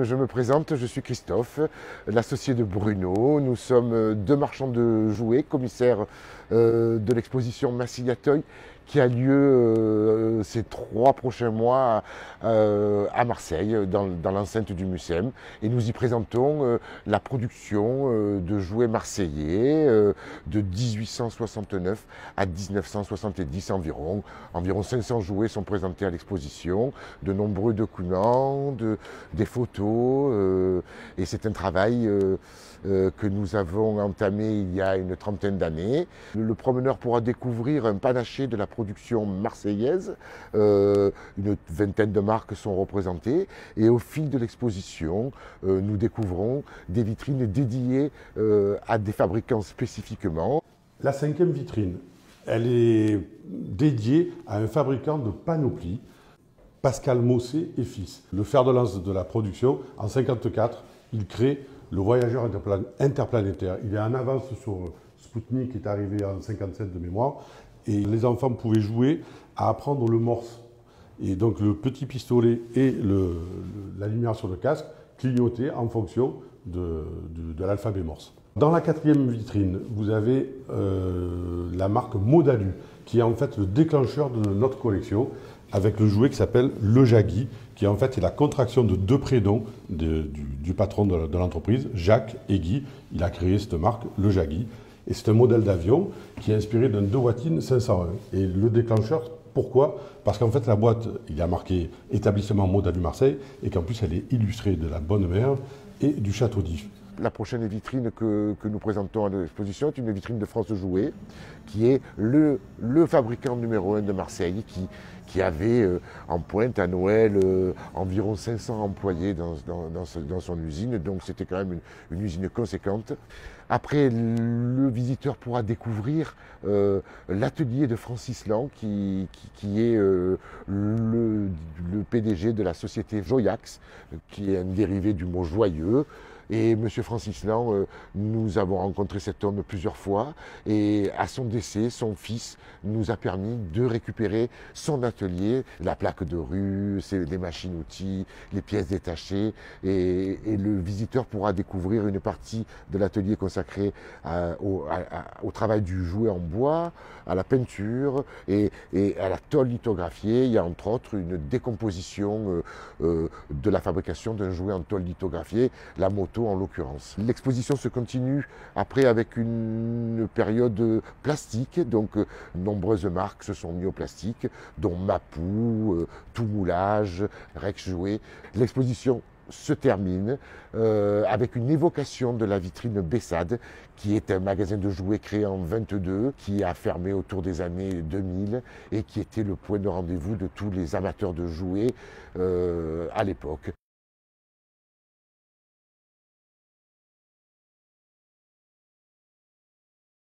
Je me présente, je suis Christophe, l'associé de Bruno. Nous sommes deux marchands de jouets, commissaires de l'exposition Massillatoy qui a lieu ces 3 prochains mois à Marseille, dans l'enceinte du Mucem. Et nous y présentons la production de jouets marseillais de 1869 à 1970 environ. Environ 500 jouets sont présentés à l'exposition, de nombreux documents, des photos, et c'est un travail que nous avons entamé il y a une trentaine d'années. Le promeneur pourra découvrir un panaché de la production marseillaise. Une vingtaine de marques sont représentées et au fil de l'exposition, nous découvrons des vitrines dédiées à des fabricants spécifiquement. La 5e vitrine, elle est dédiée à un fabricant de panoplies, Pascal Mossé et fils. Le fer de lance de la production, en 1954, il crée le voyageur interplanétaire. Il est en avance sur Spoutnik, qui est arrivé en 1957 de mémoire, et les enfants pouvaient jouer à apprendre le morse. Et donc le petit pistolet et la lumière sur le casque clignotaient en fonction de l'alphabet morse. Dans la 4e vitrine, vous avez la marque Modalu, qui est en fait le déclencheur de notre collection, avec le jouet qui s'appelle le Jaggi, qui en fait est la contraction de deux prénoms du patron de l'entreprise, Jacques et Guy. Il a créé cette marque, le Jaggi. Et c'est un modèle d'avion qui est inspiré d'un Dewattin 501. Et le déclencheur, pourquoi? Parce qu'en fait, la boîte, il y a marqué établissement Modalu Marseille, et qu'en plus, elle est illustrée de la Bonne Mère et du Château d'If. La prochaine vitrine que nous présentons à l'exposition est une vitrine de France Jouets, qui est le fabricant numéro 1 de Marseille, qui avait en pointe à Noël environ 500 employés dans son usine, donc c'était quand même une usine conséquente. Après, le visiteur pourra découvrir l'atelier de Francis Lang, qui est le PDG de la société Joyax, qui est un dérivé du mot joyeux. Et M. Francis Lang, nous avons rencontré cet homme plusieurs fois, et à son décès, son fils nous a permis de récupérer son atelier, la plaque de rue, les machines-outils, les pièces détachées, et le visiteur pourra découvrir une partie de l'atelier consacrée au travail du jouet en bois, à la peinture et à la tôle lithographiée. Il y a entre autres une décomposition de la fabrication d'un jouet en tôle lithographiée, la moto en l'occurrence. L'exposition se continue après avec une période plastique, donc nombreuses marques se sont mises au plastique, dont Mapou, Tout Moulage, Rex Jouet. L'exposition se termine avec une évocation de la vitrine Bessade, qui est un magasin de jouets créé en 1922, qui a fermé autour des années 2000 et qui était le point de rendez-vous de tous les amateurs de jouets à l'époque.